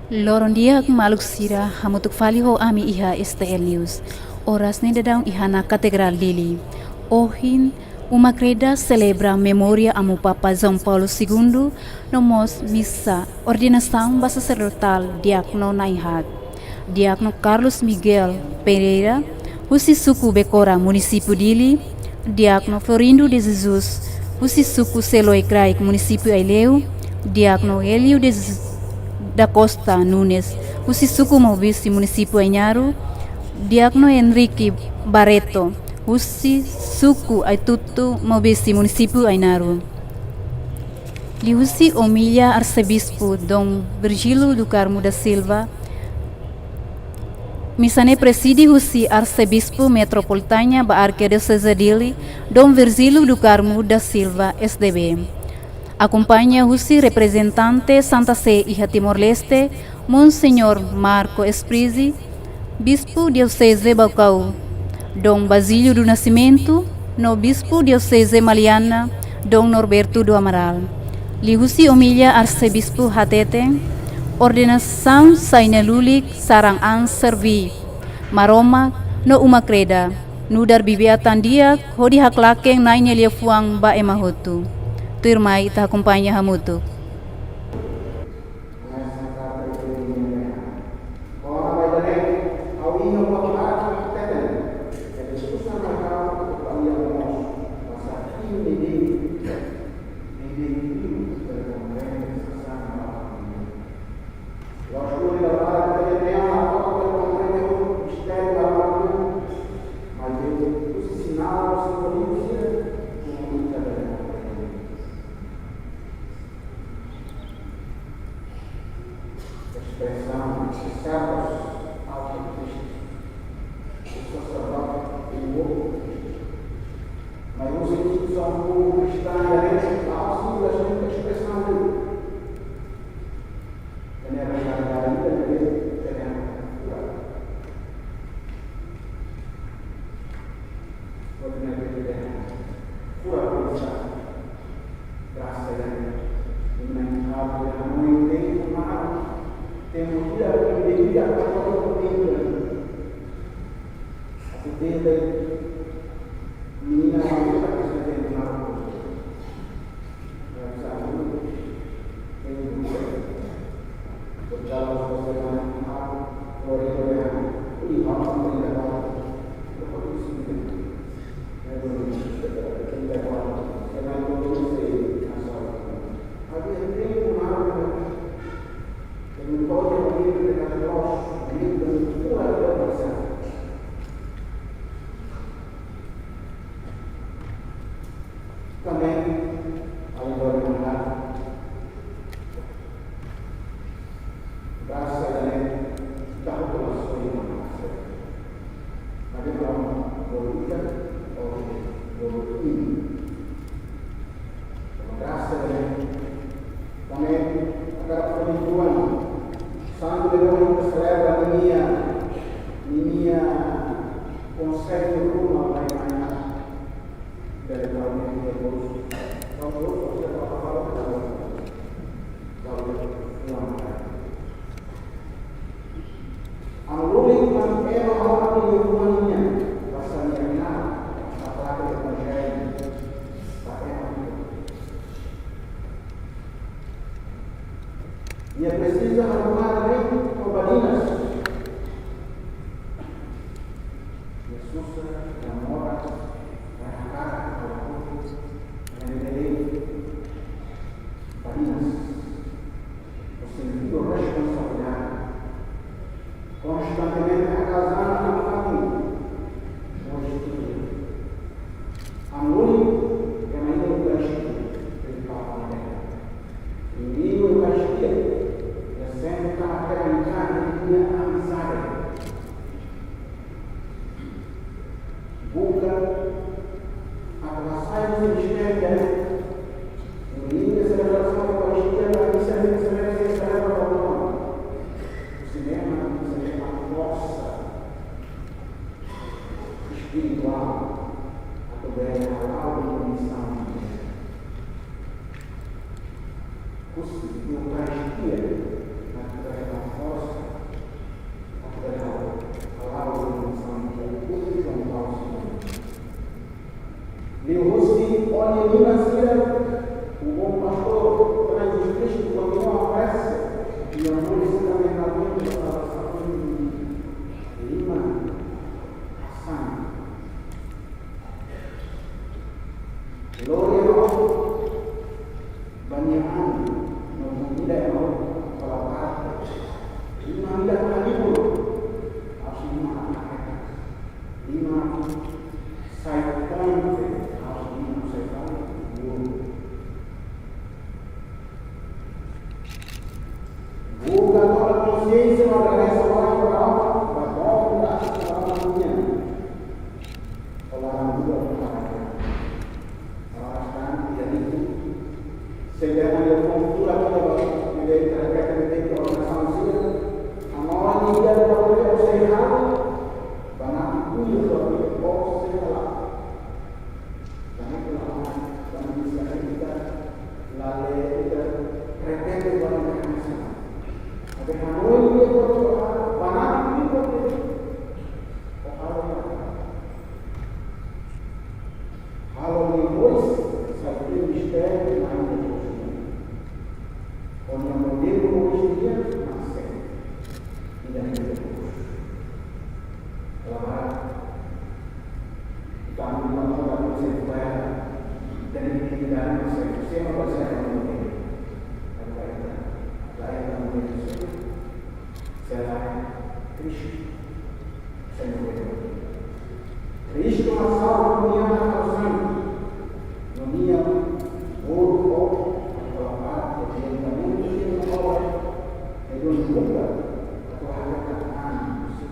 Loron dia maluk sira hamutuk fali ho ami iha STL News. Oras ni dadang iha na Katedral Dili. Ohin uma creda celebra memória a Papa João Paulo II nomos missa ordenação sacerdotal diácono Naihat. Diácono Carlos Miguel Pereira, Husi-Suku Becora, município Dili. Diácono Florindo de Jesus, Husi-Suku Seloi Craik, município Aileu. Diácono Helio da Costa Nunes, Husi-Suku Mobici, município Ainharu. Diácono Henrique Barreto, Husi-Suku Aitutu Mobici, município Ainharu. Liusi Omilha Arcebispo Dom Virgílio do Carmo da Silva, Missane preside Husi Arcebispo Metropolitana ba Arquidiocese Dili, Dom Virgílio do Carmo da Silva, SDB. Acompanha Husi representante Santa Sé e Timor-Leste, Monsenhor Marco Esprisi, Bispo Diocese Baucau, Dom Basílio do Nascimento, no Bispo Diocese Maliana, Dom Norberto do Amaral. Lihusi Omilha Arcebispo Hatete, ordenação Saina Lulik sarang ang servi, maroma no umakreda, nudar bibiatan dia, hodi haklakeng nainya lia fuang ba emahutu. Turmai ta acompanha hamutu. Ia precisa arrumar bem roubalhinas. Jesus namora, vai arrancar ao povo, vai vender roubalhinas. O sentido responsabilidade. Constantemente acasando a família. Hoje tudo. A mulher é ainda o castigo. Ele fala na terra. E o castigo. Sempre está perguntando de amizade. Busca a passagem do ministério. O livro de celebração da Eucaristia vai me servir de celebrar para o nome. O cinema se chama força espiritual. A tua palavra de missão. O Eucaristia. seorang perawat berbawa berasal dalam dunia. Orang juga berkata, orang tidak itu. Sedangkan yang mengumpulkan kita menjadi terkait dengan orang manusia, orang yang tidak boleh usaha, banyak itu juga usaha. Karena kelemahan dan bisa kita lalu kita repete banyak masalah. Tapi kalau dia berdoa, banyak itu boleh. Kalau dibuat satu misteri lain. Orang model dia masih tidak ada. Kalau kita ambil orang supaya dari tidak masih siapa bahasa yang mungkin. Kalau kita lain mungkin saya Kristus saya mungkin. Kristus masalah dunia harusnya dunia buruk. Juga atau harapan sampai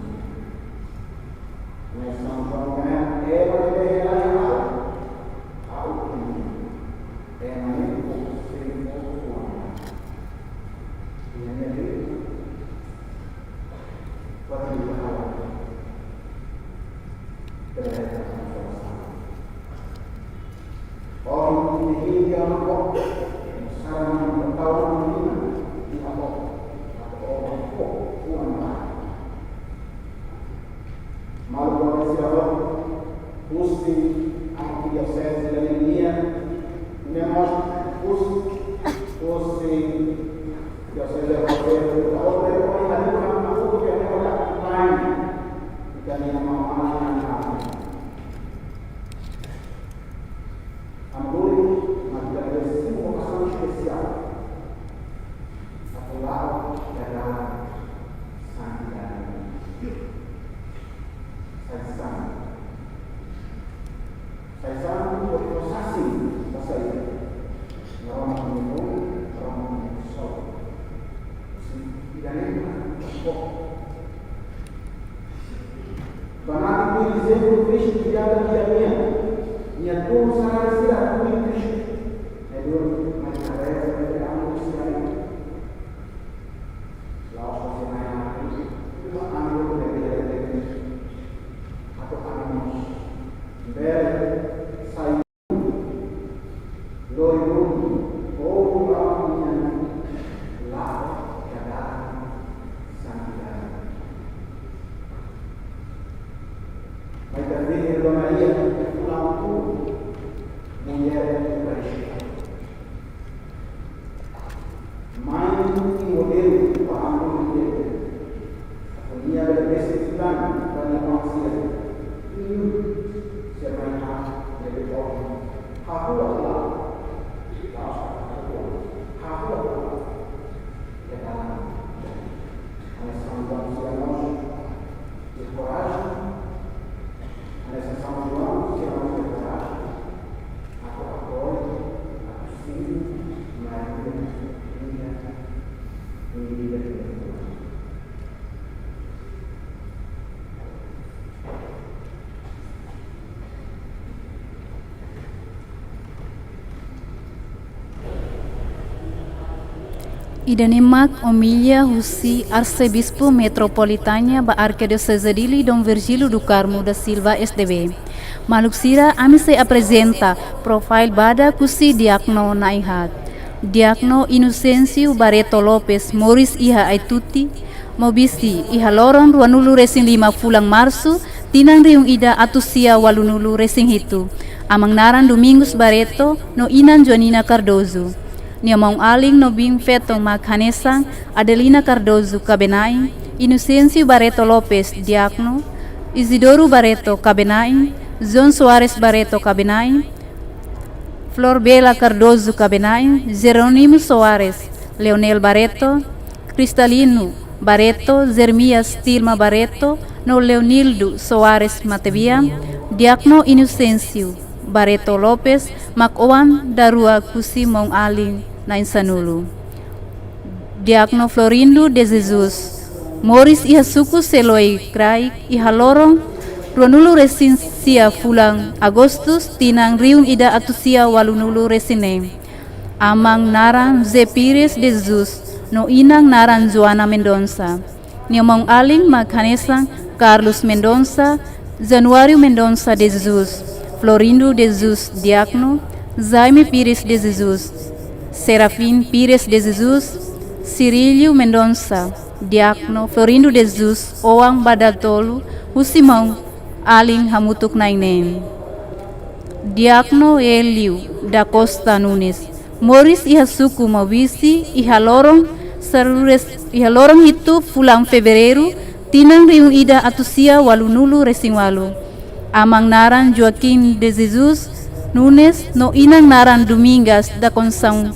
Idanemak Omilia Husi Arcebispo Metropolitania ba Arquidiocese de Dom Virgílio do Carmo da Silva SDB. Maluksira ami se apresenta profile bada kusi diakno naihat. Diakno Inocencio Barreto Lopes Moris iha aituti mobisi iha loron ruanulu resing 5 fulang Marsu tinang riung ida atusia walunulu resing hitu. Amang naran Domingos Barreto no inan Joanina Cardozo. Niamong aling no bing fetong maghanesang Adelina Cardozo Cabenay, Inocencio Barreto Lopes Diakno, Isidoro Barreto Cabenay, John Suarez Barreto Cabenay, Flor Bela Cardozo Cabenay, Jerónimo Soares, Leonel Barreto, Cristalino Barreto, Zermias Tilma Barreto, no Leonildo Soares Matevia, Diakno Inocencio Barreto Lopes, Makoan Darua Kusi Mong Aling na Insanulu. Diakno Florindo de Jesus, Moris iha suku seloi krai iha lorong ruanulu resin sia fulang Agustus tinang riung ida atusia walunulu resine. Amang naran Ze Pires de Jesus no inang naran Joana Mendonça. Niamong aling maghanesang Carlos Mendonça, Januário Mendonça de Jesus, Florindo de Jesus Diácono, Jaime Pires de Jesus, Serafim Pires de Jesus, Cirílio Mendonça, Diácono, Florindo de Jesus, Oang Badatolo, Husimão, aling hamutuk nainem. Diácono Elio da Costa Nunes, Moris iha suku mawisi iha lorong itu fulang Fevereiro, tinang riung ida atusia walunulu resingwalu. Amang naran Joaquim de Jesus Nunes no inang naran Domingas da Conceição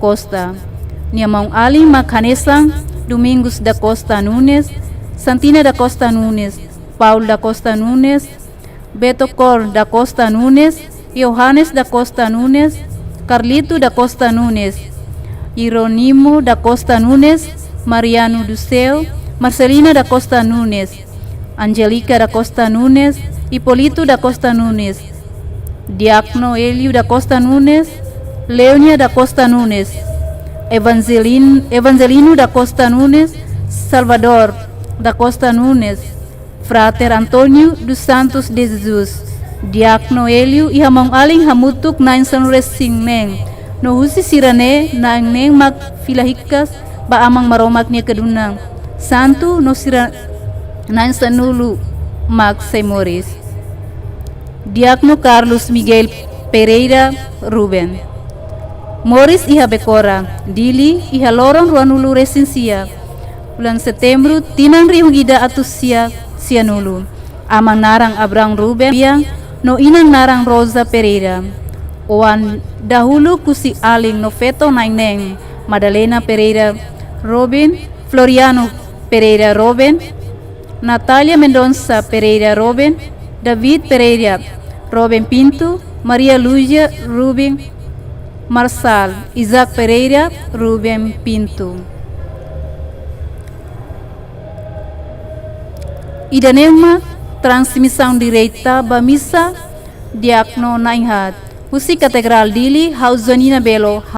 Costa. Niamang aling maghanesang Domingos da Costa Nunes, Santina da Costa Nunes, Paul da Costa Nunes, Beto Cor da Costa Nunes, Johannes da Costa Nunes, Carlito da Costa Nunes, Hieronimo da Costa Nunes, Mariano do Céu, Marcelina da Costa Nunes, Angelica da Costa Nunes, Hipólito da Costa Nunes, Diácono Elio da Costa Nunes, Leonia da Costa Nunes, Evangelino da Costa Nunes, Salvador da Costa Nunes, Frater Antônio dos Santos de Jesus, Diácono Elio ihamang aling hamutuk na insan resing neng, no husi sirane na neng mag filahikas ba amang maromak niya kadunang, santo no sira na insan nulu mag Moris. Diácono Carlos Miguel Pereira Ruben, Moris iha Bekora, Dili iha lorong ruanulu resinsia, bulan Setembro tinang riung ida atusia sianulu, amang narang Abraham Ruben biang no inang narang Rosa Pereira, oan dahulu kusi aling no feto naineng, Madalena Pereira Robin, Floriano Pereira Robin, Natalia Mendonça Pereira Robin, David Pereira Robin Pinto, Maria Lúcia Rubin Marsal, Isaac Pereira Rubin Pinto. Idanema transmissão direita ba missa Diácono Nainhat, Husi Katedral Dili, Haus Zonina Belo,